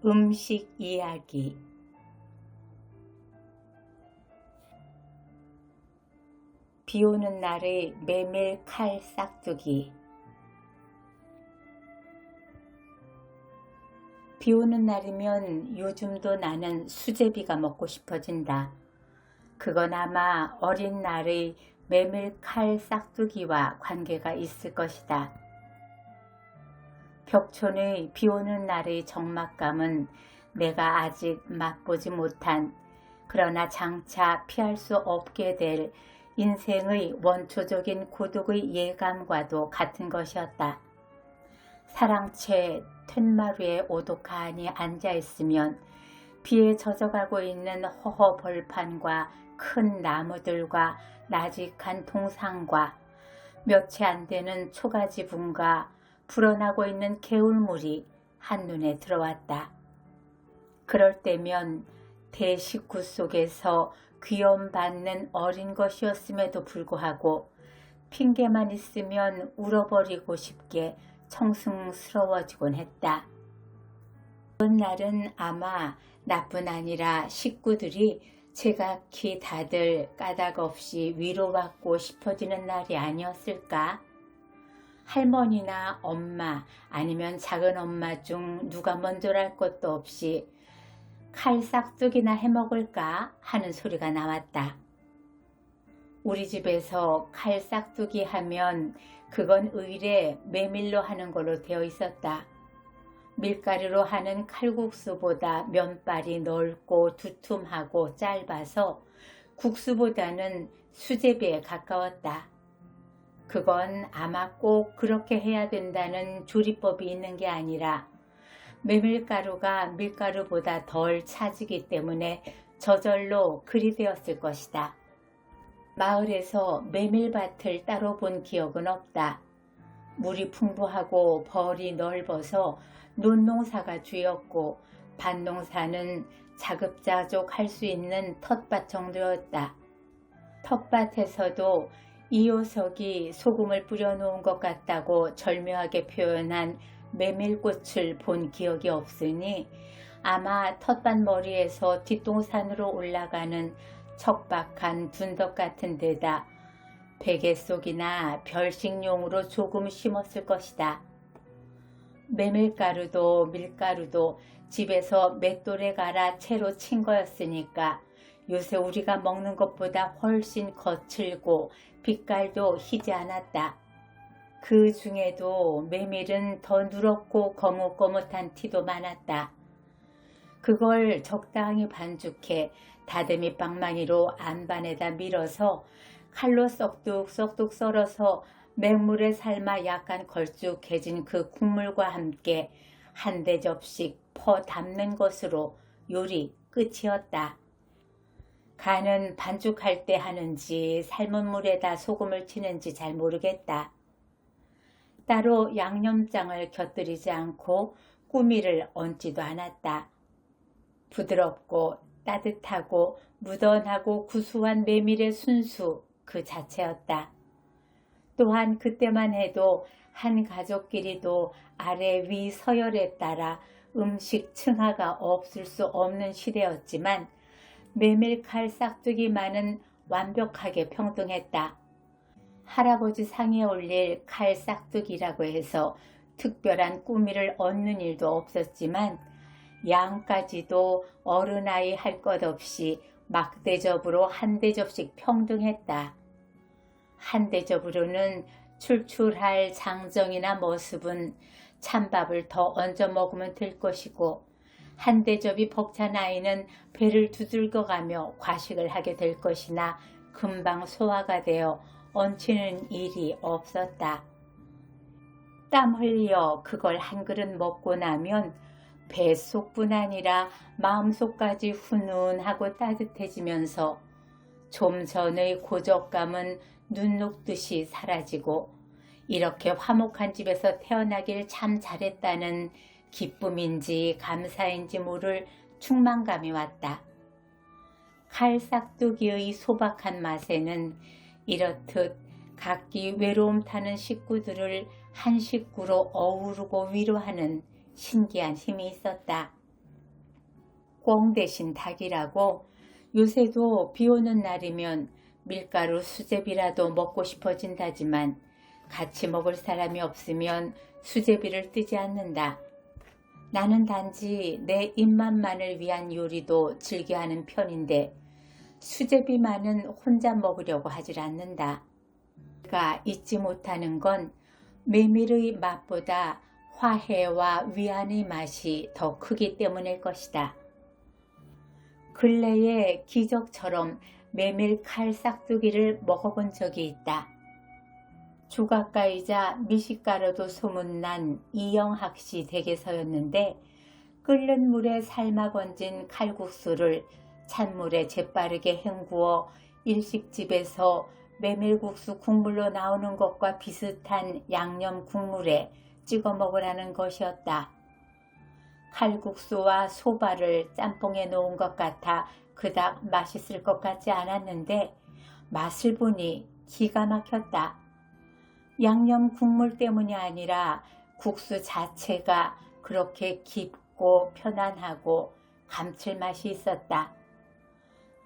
음식 이야기. 비오는 날의 메밀 칼 싹두기. 비오는 날이면 요즘도 나는 수제비가 먹고 싶어진다. 그건 아마 어린 날의 메밀 칼 싹두기와 관계가 있을 것이다. 벽촌의 비오는 날의 적막감은 내가 아직 맛보지 못한, 그러나 장차 피할 수 없게 될 인생의 원초적인 고독의 예감과도 같은 것이었다. 사랑채 툇마루에 오독하니 앉아있으면 비에 젖어가고 있는 허허 벌판과 큰 나무들과 나직한 동상과 몇 채 안 되는 초가지분과 불어나고 있는 개울물이 한눈에 들어왔다. 그럴 때면 대식구 속에서 귀염받는 어린 것이었음에도 불구하고 핑계만 있으면 울어버리고 싶게 청승스러워지곤 했다. 그런 날은 아마 나뿐 아니라 식구들이 제각기 다들 까닭없이 위로받고 싶어지는 날이 아니었을까? 할머니나 엄마 아니면 작은 엄마 중 누가 먼저랄 것도 없이 칼 싹두기나 해먹을까 하는 소리가 나왔다. 우리 집에서 칼 싹두기 하면 그건 의례 메밀로 하는 걸로 되어 있었다. 밀가루로 하는 칼국수보다 면발이 넓고 두툼하고 짧아서 국수보다는 수제비에 가까웠다. 그건 아마 꼭 그렇게 해야 된다는 조리법이 있는 게 아니라 메밀가루가 밀가루보다 덜 차지기 때문에 저절로 그리 되었을 것이다. 마을에서 메밀밭을 따로 본 기억은 없다. 물이 풍부하고 벌이 넓어서 논농사가 주였고 밭농사는 자급자족 할 수 있는 텃밭 정도였다. 텃밭에서도 이효석이 소금을 뿌려 놓은 것 같다고 절묘하게 표현한 메밀꽃을 본 기억이 없으니 아마 텃밭 머리에서 뒷동산으로 올라가는 척박한 둔덕 같은 데다 베개 속이나 별식용으로 조금 심었을 것이다. 메밀가루도 밀가루도 집에서 맷돌에 갈아 채로 친 거였으니까 요새 우리가 먹는 것보다 훨씬 거칠고 빛깔도 희지 않았다. 그 중에도 메밀은 더 누렇고 거뭇거뭇한 티도 많았다. 그걸 적당히 반죽해 다듬이 빵망이로 안반에다 밀어서 칼로 썩둑썩둑 썰어서 맹물에 삶아 약간 걸쭉해진 그 국물과 함께 한 대접씩 퍼 담는 것으로 요리 끝이었다. 간은 반죽할 때 하는지 삶은 물에다 소금을 치는지 잘 모르겠다. 따로 양념장을 곁들이지 않고 꾸미를 얹지도 않았다. 부드럽고 따뜻하고 무던하고 구수한 메밀의 순수 그 자체였다. 또한 그때만 해도 한 가족끼리도 아래 위 서열에 따라 음식 층하가 없을 수 없는 시대였지만 메밀칼 싹두기만은 완벽하게 평등했다. 할아버지 상에 올릴 칼 싹두기라고 해서 특별한 꾸미를 얻는 일도 없었지만 양까지도 어른아이 할 것 없이 막대접으로 한 대접씩 평등했다. 한 대접으로는 출출할 장정이나 모습은 찬밥을 더 얹어 먹으면 될 것이고 한 대접이 벅찬 아이는 배를 두들겨가며 과식을 하게 될 것이나 금방 소화가 되어 얹히는 일이 없었다. 땀 흘려 그걸 한 그릇 먹고 나면 뱃속뿐 아니라 마음속까지 훈훈하고 따뜻해지면서 좀 전의 고적감은 눈 녹듯이 사라지고 이렇게 화목한 집에서 태어나길 참 잘했다는 기쁨인지 감사인지 모를 충만감이 왔다. 칼 싹두기의 소박한 맛에는 이렇듯 각기 외로움 타는 식구들을 한 식구로 어우르고 위로하는 신기한 힘이 있었다. 꽁 대신 닭이라고. 요새도 비 오는 날이면 밀가루 수제비라도 먹고 싶어진다지만 같이 먹을 사람이 없으면 수제비를 뜨지 않는다. 나는 단지 내 입맛만을 위한 요리도 즐겨하는 편인데 수제비만은 혼자 먹으려고 하질 않는다. 내가 잊지 못하는 건 메밀의 맛보다 화해와 위안의 맛이 더 크기 때문일 것이다. 근래에 기적처럼 메밀 칼 싹두기를 먹어본 적이 있다. 조각가이자 미식가로도 소문난 이영학 씨 댁에서였는데 끓는 물에 삶아 건진 칼국수를 찬물에 재빠르게 헹구어 일식집에서 메밀국수 국물로 나오는 것과 비슷한 양념 국물에 찍어 먹으라는 것이었다. 칼국수와 소바를 짬뽕에 놓은 것 같아 그닥 맛있을 것 같지 않았는데 맛을 보니 기가 막혔다. 양념 국물 때문이 아니라 국수 자체가 그렇게 깊고 편안하고 감칠맛이 있었다.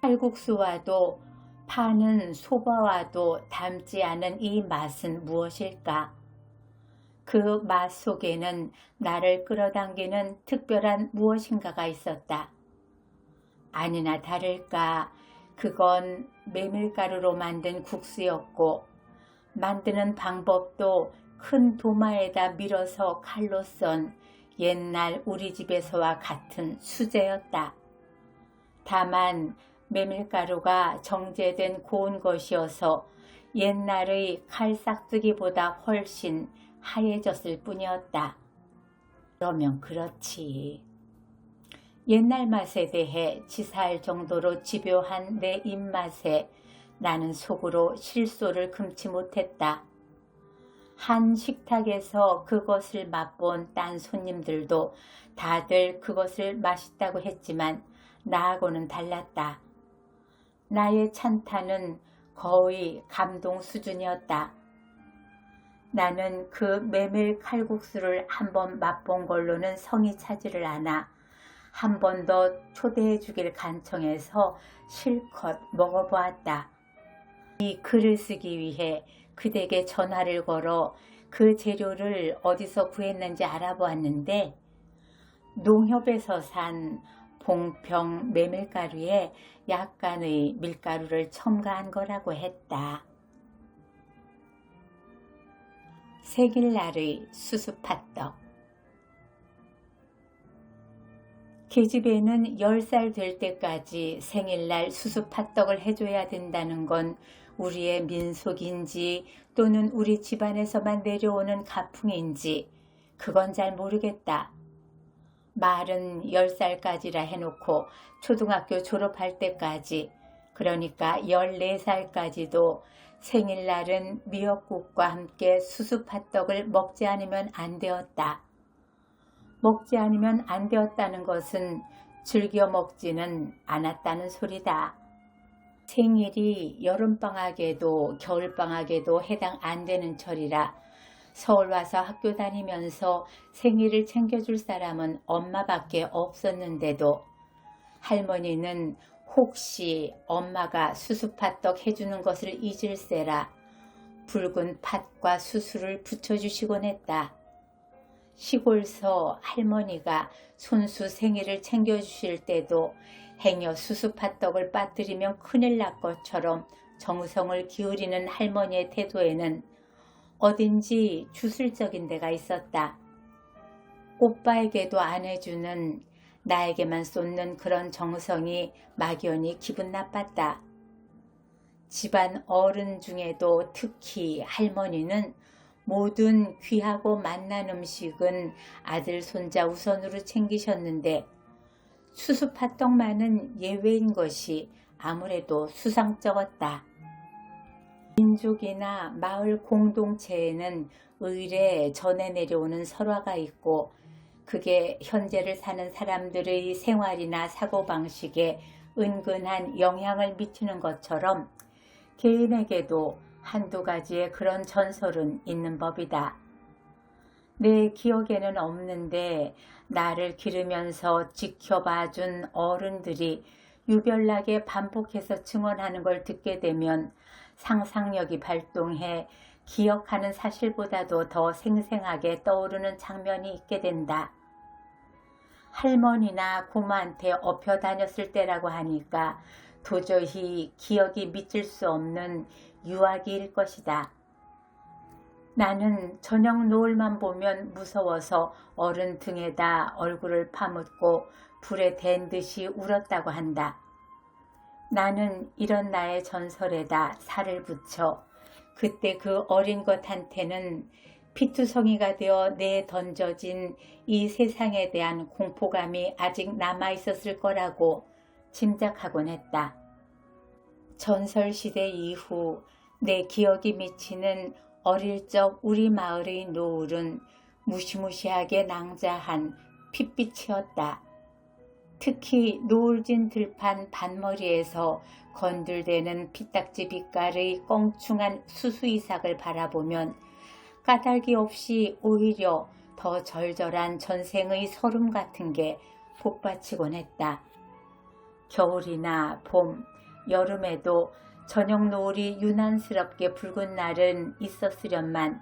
칼국수와도 파는 소바와도 닮지 않은 이 맛은 무엇일까? 그 맛 속에는 나를 끌어당기는 특별한 무엇인가가 있었다. 아니나 다를까 그건 메밀가루로 만든 국수였고 만드는 방법도 큰 도마에다 밀어서 칼로 썬 옛날 우리 집에서와 같은 수제였다. 다만 메밀가루가 정제된 고운 것이어서 옛날의 칼 싹두기보다 훨씬 하얘졌을 뿐이었다. 그러면 그렇지. 옛날 맛에 대해 치사할 정도로 집요한 내 입맛에 나는 속으로 실소를 금치 못했다. 한 식탁에서 그것을 맛본 딴 손님들도 다들 그것을 맛있다고 했지만 나하고는 달랐다. 나의 찬탄은 거의 감동 수준이었다. 나는 그 메밀 칼국수를 한번 맛본 걸로는 성이 차지를 않아 한 번 더 초대해 주길 간청해서 실컷 먹어보았다. 이 글을 쓰기 위해 그댁에 전화를 걸어 그 재료를 어디서 구했는지 알아보았는데 농협에서 산 봉평 메밀가루에 약간의 밀가루를 첨가한 거라고 했다. 생일날의 수수팥떡. 계집애는 10살 될 때까지 생일날 수수팥떡을 해줘야 된다는 건 우리의 민속인지 또는 우리 집안에서만 내려오는 가풍인지 그건 잘 모르겠다. 말은 10살까지라 해놓고 초등학교 졸업할 때까지, 그러니까 14살까지도 생일날은 미역국과 함께 수수팥떡을 먹지 않으면 안 되었다. 먹지 않으면 안 되었다는 것은 즐겨 먹지는 않았다는 소리다. 생일이 여름방학에도 겨울방학에도 해당 안 되는 철이라 서울 와서 학교 다니면서 생일을 챙겨줄 사람은 엄마밖에 없었는데도 할머니는 혹시 엄마가 수수팥떡 해주는 것을 잊을세라 붉은 팥과 수수를 붙여주시곤 했다. 시골서 할머니가 손수 생일을 챙겨주실 때도 행여 수수팥떡을 빠뜨리면 큰일 날 것처럼 정성을 기울이는 할머니의 태도에는 어딘지 주술적인 데가 있었다. 오빠에게도 안 해주는 나에게만 쏟는 그런 정성이 막연히 기분 나빴다. 집안 어른 중에도 특히 할머니는 모든 귀하고 맛난 음식은 아들 손자 우선으로 챙기셨는데 수수팥떡만은 예외인 것이 아무래도 수상쩍었다. 민족이나 마을 공동체에는 의례 전해 내려오는 설화가 있고 그게 현재를 사는 사람들의 생활이나 사고방식에 은근한 영향을 미치는 것처럼 개인에게도 한두 가지의 그런 전설은 있는 법이다. 내 기억에는 없는데 나를 기르면서 지켜봐준 어른들이 유별나게 반복해서 증언하는 걸 듣게 되면 상상력이 발동해 기억하는 사실보다도 더 생생하게 떠오르는 장면이 있게 된다. 할머니나 고모한테 업혀 다녔을 때라고 하니까 도저히 기억이 믿을 수 없는 유아기일 것이다. 나는 저녁 노을만 보면 무서워서 어른 등에다 얼굴을 파묻고 불에 댄 듯이 울었다고 한다. 나는 이런 나의 전설에다 살을 붙여 그때 그 어린 것한테는 피투성이가 되어 내에 던져진 이 세상에 대한 공포감이 아직 남아있었을 거라고 짐작하곤 했다. 전설시대 이후 내 기억이 미치는 어릴 적 우리 마을의 노을은 무시무시하게 낭자한 핏빛이었다. 특히 노을진 들판 반머리에서 건들대는 피딱지 빛깔의 껑충한 수수이삭을 바라보면 까닭이 없이 오히려 더 절절한 전생의 서름 같은 게 복받치곤 했다. 겨울이나 봄, 여름에도 저녁 노을이 유난스럽게 붉은 날은 있었으련만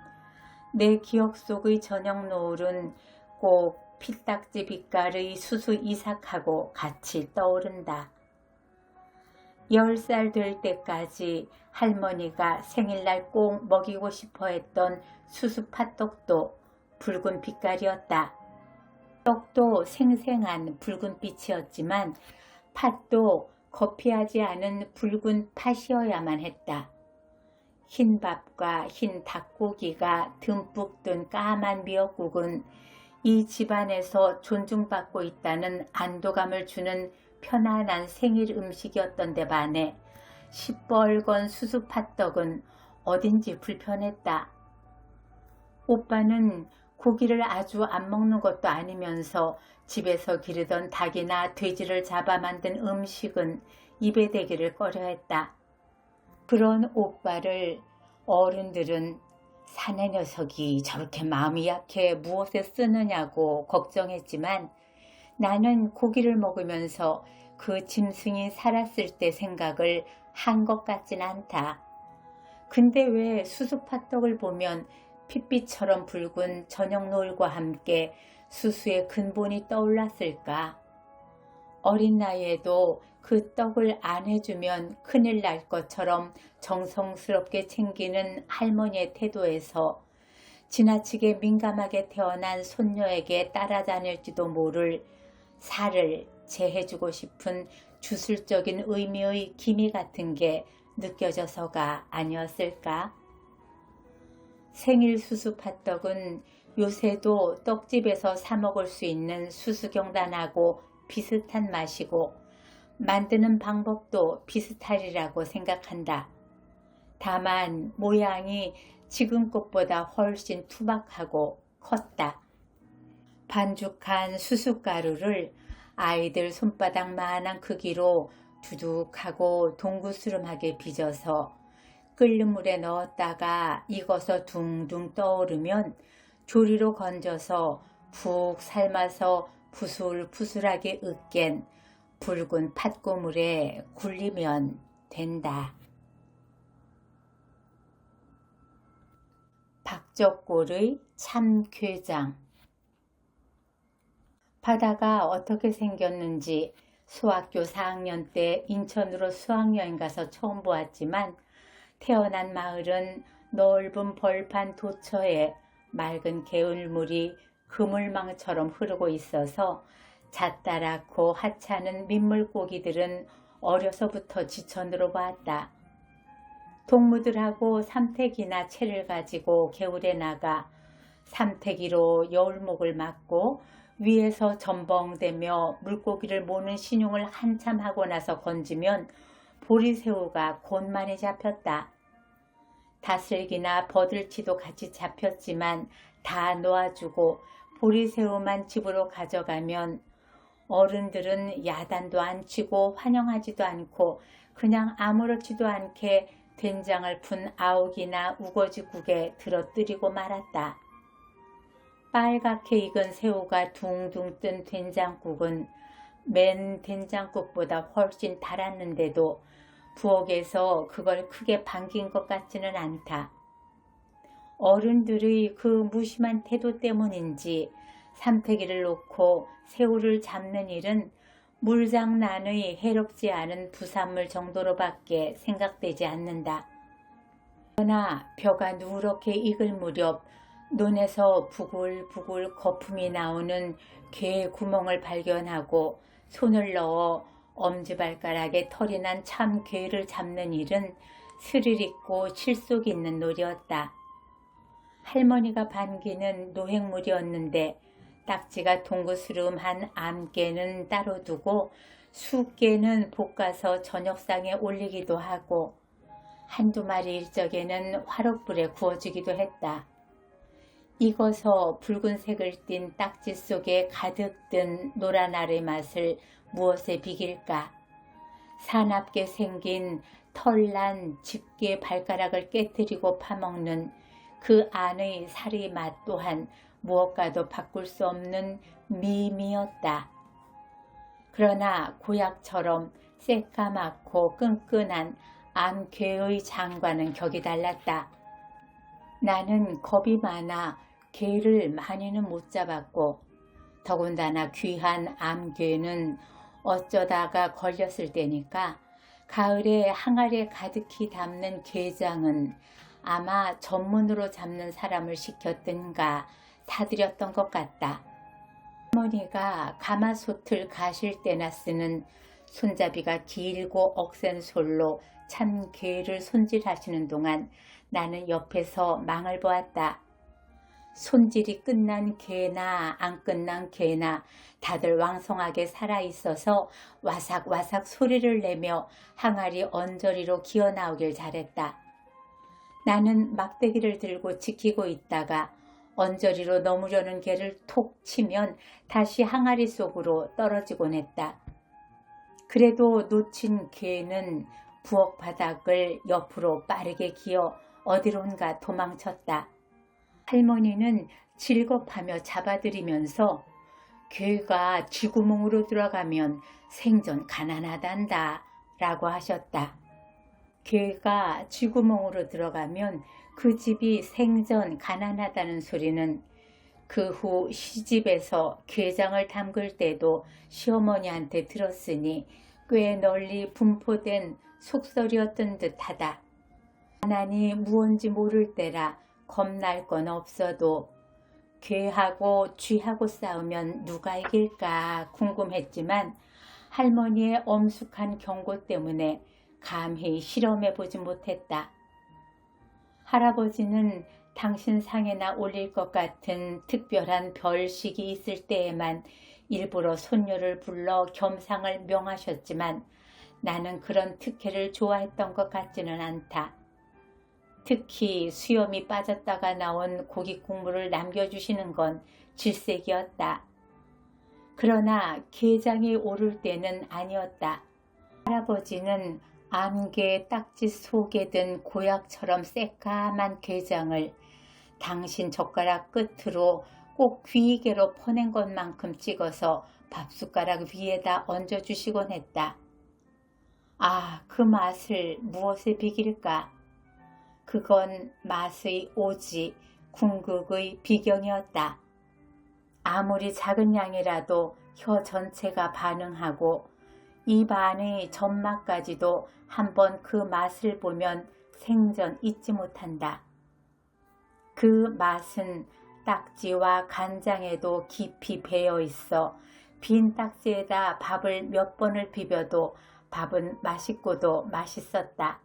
내 기억 속의 저녁 노을은 꼭 피딱지 빛깔의 수수 이삭하고 같이 떠오른다. 10살 될 때까지 할머니가 생일날 꼭 먹이고 싶어 했던 수수 팥떡도 붉은 빛깔이었다. 떡도 생생한 붉은 빛이었지만 팥도 거피하지 않은 붉은 팥이어야만 했다. 흰 밥과 흰 닭고기가 듬뿍 든 까만 미역국은 이 집안에서 존중받고 있다는 안도감을 주는 편안한 생일 음식이었던데 반해 시뻘건 수수팥떡은 어딘지 불편했다. 오빠는 고기를 아주 안 먹는 것도 아니면서 집에서 기르던 닭이나 돼지를 잡아 만든 음식은 입에 대기를 꺼려했다. 그런 오빠를 어른들은 사내 녀석이 저렇게 마음이 약해 무엇에 쓰느냐고 걱정했지만 나는 고기를 먹으면서 그 짐승이 살았을 때 생각을 한 것 같진 않다. 근데 왜 수수팥떡을 보면 핏빛처럼 붉은 저녁 노을과 함께 수수의 근본이 떠올랐을까? 어린 나이에도 그 떡을 안 해주면 큰일 날 것처럼 정성스럽게 챙기는 할머니의 태도에서 지나치게 민감하게 태어난 손녀에게 따라다닐지도 모를 살을 제해주고 싶은 주술적인 의미의 기미 같은 게 느껴져서가 아니었을까? 생일 수수팥떡은 요새도 떡집에서 사 먹을 수 있는 수수경단하고 비슷한 맛이고 만드는 방법도 비슷하리라고 생각한다. 다만 모양이 지금 것보다 훨씬 투박하고 컸다. 반죽한 수숫가루를 아이들 손바닥만한 크기로 두둑하고 동구스름하게 빚어서 끓는 물에 넣었다가 익어서 둥둥 떠오르면 조리로 건져서 푹 삶아서 부슬부슬하게 으깬 붉은 팥고물에 굴리면 된다. 박적골의 참괴장. 바다가 어떻게 생겼는지 소학교 4학년 때 인천으로 수학여행 가서 처음 보았지만 태어난 마을은 넓은 벌판 도처에 맑은 개울물이 그물망처럼 흐르고 있어서 잣다랗고 하찮은 민물고기들은 어려서부터 지천으로 보았다. 동무들하고 삼태기나 채를 가지고 개울에 나가 삼태기로 여울목을 맞고 위에서 전벙대며 물고기를 모는 신용을 한참 하고 나서 건지면 보리새우가 곧만이 잡혔다. 다슬기나 버들치도 같이 잡혔지만 다 놓아주고 보리새우만 집으로 가져가면 어른들은 야단도 안 치고 환영하지도 않고 그냥 아무렇지도 않게 된장을 푼 아욱이나 우거지국에 들어뜨리고 말았다. 빨갛게 익은 새우가 둥둥 뜬 된장국은 맨 된장국보다 훨씬 달았는데도 부엌에서 그걸 크게 반긴 것 같지는 않다. 어른들의 그 무심한 태도 때문인지 삼태기를 놓고 새우를 잡는 일은 물장난의 해롭지 않은 부산물 정도로밖에 생각되지 않는다. 그러나 벼가 누렇게 익을 무렵 눈에서 부글부글 거품이 나오는 게 구멍을 발견하고 손을 넣어 엄지발가락에 털이 난 참게를 잡는 일은 스릴 있고 실속 있는 놀이였다. 할머니가 반기는 노획물이었는데 딱지가 동그스름한 암깨는 따로 두고 수깨는 볶아서 저녁상에 올리기도 하고 한두 마리 일적에는 화롯불에 구워주기도 했다. 익어서 붉은색을 띤 딱지 속에 가득 든 노란 알의 맛을 무엇에 비길까? 사납게 생긴 털난 집게 발가락을 깨뜨리고 파먹는 그 안의 살의 맛 또한 무엇과도 바꿀 수 없는 미미였다. 그러나 고약처럼 새까맣고 끈끈한 암괴의 장과는 격이 달랐다. 나는 겁이 많아 괴를 많이는 못 잡았고 더군다나 귀한 암괴는 어쩌다가 걸렸을 때니까 가을에 항아리에 가득히 담는 게장은 아마 전문으로 잡는 사람을 시켰든가 사들였던 것 같다. 할머니가 가마솥을 가실 때나 쓰는 손잡이가 길고 억센 솔로 참게를 손질하시는 동안 나는 옆에서 망을 보았다. 손질이 끝난 게나 안 끝난 게나 다들 왕성하게 살아있어서 와삭와삭 소리를 내며 항아리 언저리로 기어나오길 잘했다. 나는 막대기를 들고 지키고 있다가 언저리로 넘으려는 개를 톡 치면 다시 항아리 속으로 떨어지곤 했다. 그래도 놓친 개는 부엌 바닥을 옆으로 빠르게 기어 어디론가 도망쳤다. 할머니는 질겁하며 잡아들이면서 개가 쥐구멍으로 들어가면 생전 가난하단다 라고 하셨다. 개가 쥐구멍으로 들어가면 그 집이 생전 가난하다는 소리는 그 후 시집에서 게장을 담글 때도 시어머니한테 들었으니 꽤 널리 분포된 속설이었던 듯하다. 가난이 무언지 모를 때라 겁날 건 없어도 개하고 쥐하고 싸우면 누가 이길까 궁금했지만 할머니의 엄숙한 경고 때문에 감히 실험해보지 못했다. 할아버지는 당신 상에나 올릴 것 같은 특별한 별식이 있을 때에만 일부러 손녀를 불러 겸상을 명하셨지만 나는 그런 특혜를 좋아했던 것 같지는 않다. 특히 수염이 빠졌다가 나온 고기 국물을 남겨주시는 건 질색이었다. 그러나 게장이 오를 때는 아니었다. 할아버지는 암개 딱지 속에 든 고약처럼 새까만 게장을 당신 젓가락 끝으로 꼭 귀이개로 퍼낸 것만큼 찍어서 밥숟가락 위에다 얹어주시곤 했다. 아, 그 맛을 무엇에 비길까? 그건 맛의 오지, 궁극의 비경이었다. 아무리 작은 양이라도 혀 전체가 반응하고 입 안의 점막까지도 한번 그 맛을 보면 생전 잊지 못한다. 그 맛은 딱지와 간장에도 깊이 배어 있어 빈 딱지에다 밥을 몇 번을 비벼도 밥은 맛있고도 맛있었다.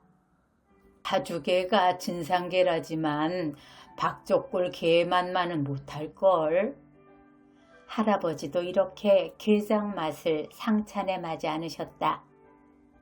다주개가 진상개라지만 박족골 개만만은 못할걸. 할아버지도 이렇게 게장 맛을 상찬에 마지 않으셨다.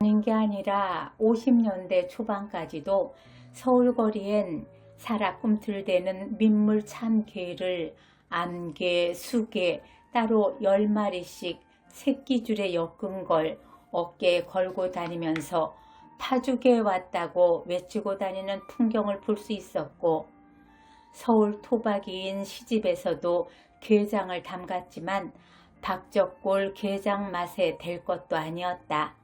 아닌 게 아니라 50년대 초반까지도 서울거리엔 살아 꿈틀대는 민물 참게를 암게, 수게 따로 10마리씩 새끼줄에 엮은 걸 어깨에 걸고 다니면서 파죽에 왔다고 외치고 다니는 풍경을 볼 수 있었고 서울 토박이인 시집에서도 게장을 담갔지만 박적골 게장 맛에 될 것도 아니었다.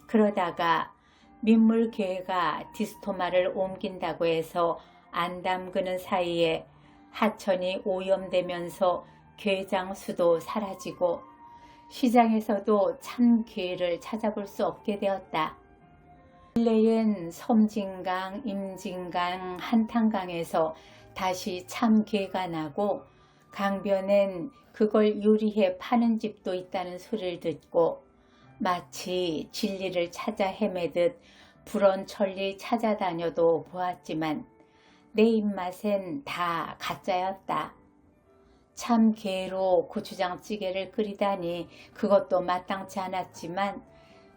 그러다가 민물개가 디스토마를 옮긴다고 해서 안 담그는 사이에 하천이 오염되면서 게장 수도 사라지고 시장에서도 참 게를 찾아볼 수 없게 되었다. 근래엔 섬진강, 임진강, 한탄강에서 다시 참 게가 나고 강변엔 그걸 요리해 파는 집도 있다는 소리를 듣고 마치 진리를 찾아 헤매듯 불언천리 찾아다녀도 보았지만 내 입맛엔 다 가짜였다. 참 게로 고추장찌개를 끓이다니 그것도 마땅치 않았지만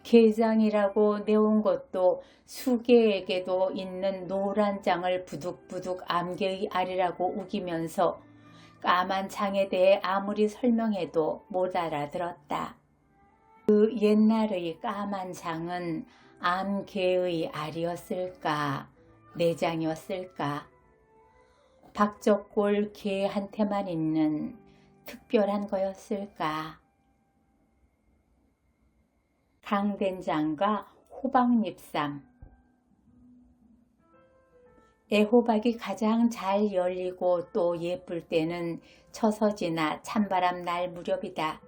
게장이라고 내온 것도 수개에게도 있는 노란 장을 부득부득 암개의 알이라고 우기면서 까만 장에 대해 아무리 설명해도 못 알아들었다. 그 옛날의 까만 장은 암개의 알이었을까, 내장이었을까? 박적골 개한테만 있는 특별한 거였을까? 강된장과 호박잎쌈. 애호박이 가장 잘 열리고 또 예쁠 때는 처서지나 찬바람 날 무렵이다.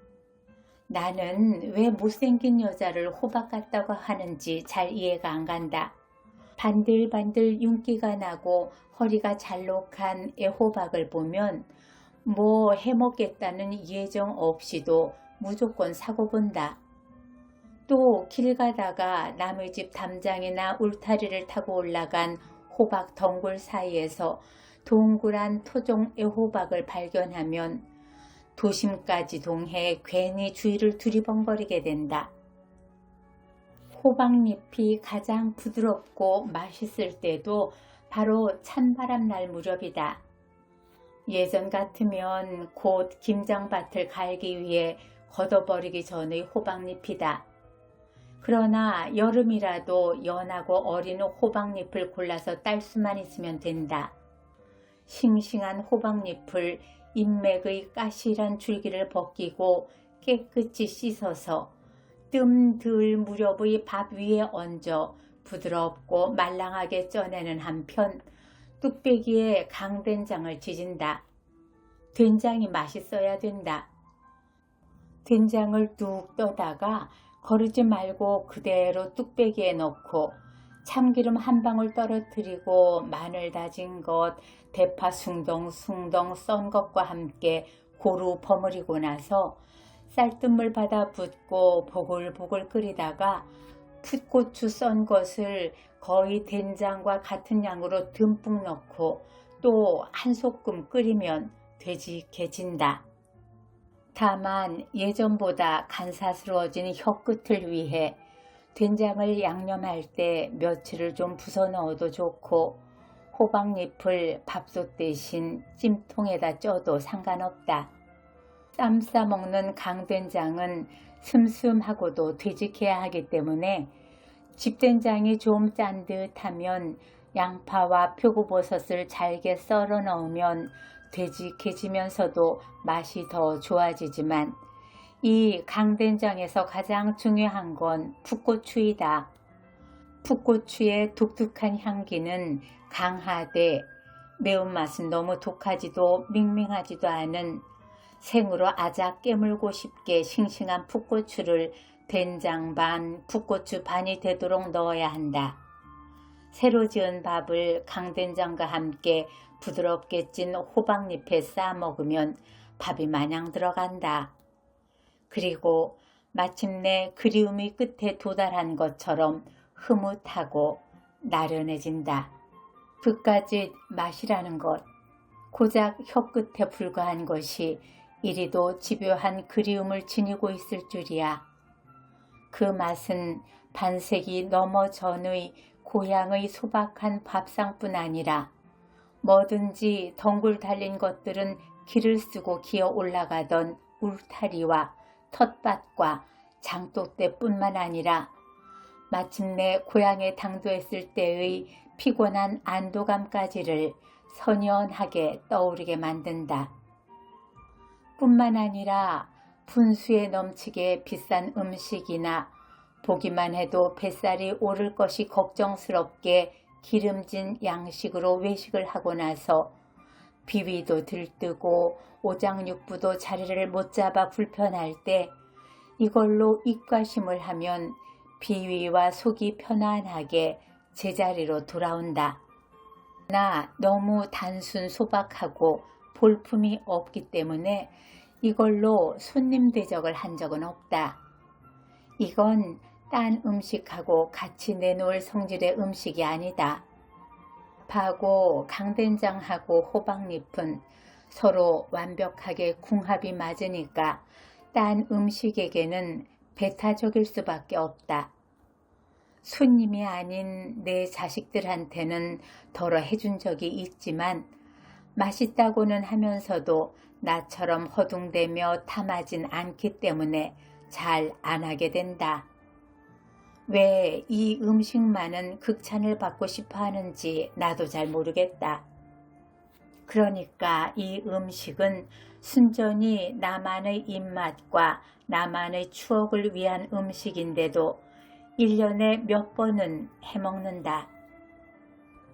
나는 왜 못생긴 여자를 호박 같다고 하는지 잘 이해가 안 간다. 반들반들 윤기가 나고 허리가 잘록한 애호박을 보면 뭐 해먹겠다는 예정 없이도 무조건 사고 본다. 또 길 가다가 남의 집 담장이나 울타리를 타고 올라간 호박 덩굴 사이에서 동그란 토종 애호박을 발견하면 도심까지 동해 괜히 주위를 두리번거리게 된다. 호박잎이 가장 부드럽고 맛있을 때도 바로 찬바람 날 무렵이다. 예전 같으면 곧 김장밭을 갈기 위해 걷어버리기 전의 호박잎이다. 그러나 여름이라도 연하고 어린 호박잎을 골라서 딸 수만 있으면 된다. 싱싱한 호박잎을 잎맥의 까실한 줄기를 벗기고 깨끗이 씻어서 뜸들 무렵의 밥 위에 얹어 부드럽고 말랑하게 쪄내는 한편 뚝배기에 강된장을 지진다. 된장이 맛있어야 된다. 된장을 뚝 떠다가 거르지 말고 그대로 뚝배기에 넣고 참기름 한 방울 떨어뜨리고 마늘 다진 것, 대파 숭덩숭덩 썬 것과 함께 고루 버무리고 나서 쌀뜨물 받아 붓고 보글보글 끓이다가 풋고추 썬 것을 거의 된장과 같은 양으로 듬뿍 넣고 또 한 소끔 끓이면 되직해진다. 다만 예전보다 간사스러워진 혀끝을 위해 된장을 양념할 때 며칠을 좀 부숴 넣어도 좋고 호박잎을 밥솥 대신 찜통에다 쪄도 상관없다. 쌈 싸먹는 강된장은 슴슴하고도 되직해야 하기 때문에 집된장이 좀 짠 듯하면 양파와 표고버섯을 잘게 썰어 넣으면 되직해지면서도 맛이 더 좋아지지만 이 강된장에서 가장 중요한 건 풋고추이다. 풋고추의 독특한 향기는 강하되 매운맛은 너무 독하지도 밍밍하지도 않은 생으로 아작 깨물고 싶게 싱싱한 풋고추를 된장 반, 풋고추 반이 되도록 넣어야 한다. 새로 지은 밥을 강된장과 함께 부드럽게 찐 호박잎에 싸 먹으면 밥이 마냥 들어간다. 그리고 마침내 그리움이 끝에 도달한 것처럼 흐뭇하고 나른해진다. 그까짓 맛이라는 것, 고작 혀끝에 불과한 것이 이리도 집요한 그리움을 지니고 있을 줄이야. 그 맛은 반세기 넘어 전의 고향의 소박한 밥상뿐 아니라 뭐든지 덩굴 달린 것들은 길을 쓰고 기어 올라가던 울타리와 텃밭과 장독대뿐만 아니라 마침내 고향에 당도했을 때의 피곤한 안도감까지를 선연하게 떠오르게 만든다. 뿐만 아니라 분수에 넘치게 비싼 음식이나 보기만 해도 뱃살이 오를 것이 걱정스럽게 기름진 양식으로 외식을 하고 나서 비위도 들뜨고 오장육부도 자리를 못 잡아 불편할 때 이걸로 입가심을 하면 비위와 속이 편안하게 제자리로 돌아온다. 나 너무 단순 소박하고 볼품이 없기 때문에 이걸로 손님 대접을 한 적은 없다. 이건 딴 음식하고 같이 내놓을 성질의 음식이 아니다. 밥하고 강된장하고 호박잎은 서로 완벽하게 궁합이 맞으니까 딴 음식에게는 배타적일 수밖에 없다. 손님이 아닌 내 자식들한테는 덜어 해준 적이 있지만 맛있다고는 하면서도 나처럼 허둥대며 탐하진 않기 때문에 잘 안 하게 된다. 왜 이 음식만은 극찬을 받고 싶어 하는지 나도 잘 모르겠다. 그러니까 이 음식은 순전히 나만의 입맛과 나만의 추억을 위한 음식인데도 1년에 몇 번은 해먹는다.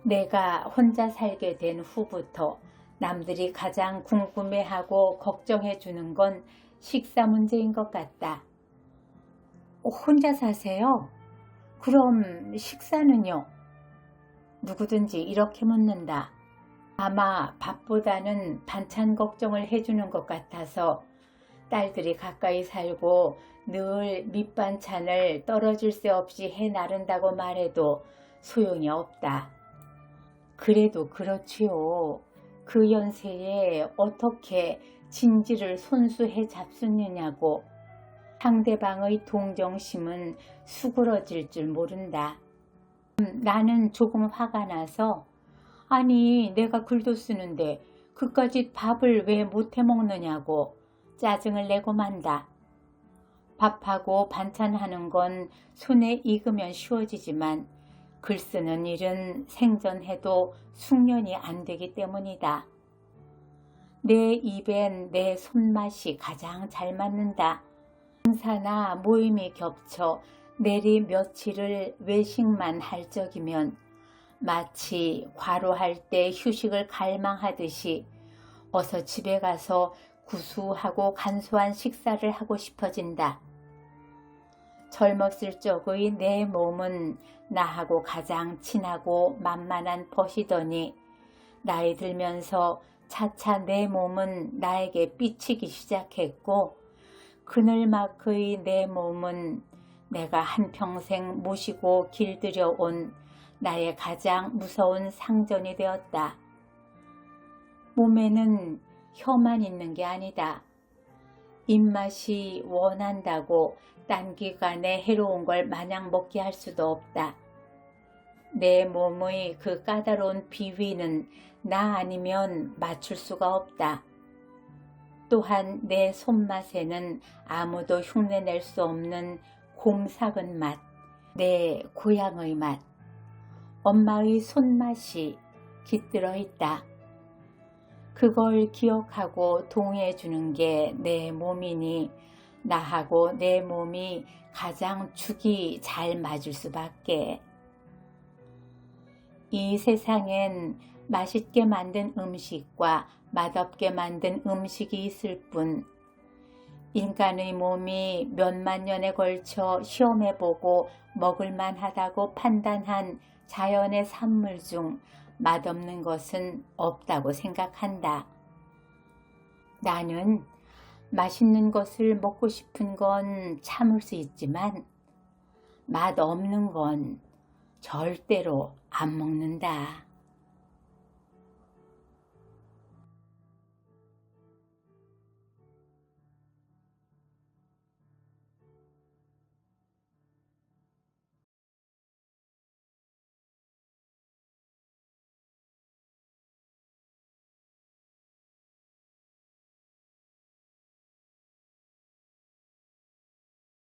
내가 혼자 살게 된 후부터 남들이 가장 궁금해하고 걱정해 주는 건 식사 문제인 것 같다. 혼자 사세요? 그럼 식사는요? 누구든지 이렇게 묻는다. 아마 밥보다는 반찬 걱정을 해주는 것 같아서 딸들이 가까이 살고 늘 밑반찬을 떨어질 새 없이 해 나른다고 말해도 소용이 없다. 그래도 그렇지요. 그 연세에 어떻게 진지를 손수해 잡수느냐고. 상대방의 동정심은 수그러질 줄 모른다. 나는 조금 화가 나서 아니 내가 글도 쓰는데 그까짓 밥을 왜 못해 먹느냐고 짜증을 내고 만다. 밥하고 반찬하는 건 손에 익으면 쉬워지지만 글 쓰는 일은 생전해도 숙련이 안 되기 때문이다. 내 입엔 내 손맛이 가장 잘 맞는다. 행사나 모임이 겹쳐 내리 며칠을 외식만 할 적이면 마치 과로할 때 휴식을 갈망하듯이 어서 집에 가서 구수하고 간소한 식사를 하고 싶어진다. 젊었을 적의 내 몸은 나하고 가장 친하고 만만한 벗이더니 나이 들면서 차차 내 몸은 나에게 삐치기 시작했고 그늘막의 내 몸은 내가 한평생 모시고 길들여온 나의 가장 무서운 상전이 되었다. 몸에는 혀만 있는 게 아니다. 입맛이 원한다고 단기간에 해로운 걸 마냥 먹게 할 수도 없다. 내 몸의 그 까다로운 비위는 나 아니면 맞출 수가 없다. 또한 내 손맛에는 아무도 흉내낼 수 없는 곰삭은 맛, 내 고향의 맛, 엄마의 손맛이 깃들어 있다. 그걸 기억하고 동의해 주는 게 내 몸이니 나하고 내 몸이 가장 죽이 잘 맞을 수밖에. 이 세상엔 맛있게 만든 음식과 맛없게 만든 음식이 있을 뿐 인간의 몸이 몇만 년에 걸쳐 시험해보고 먹을만 하다고 판단한 자연의 산물 중 맛없는 것은 없다고 생각한다. 나는 맛있는 것을 먹고 싶은 건 참을 수 있지만 맛없는 건 절대로 안 먹는다.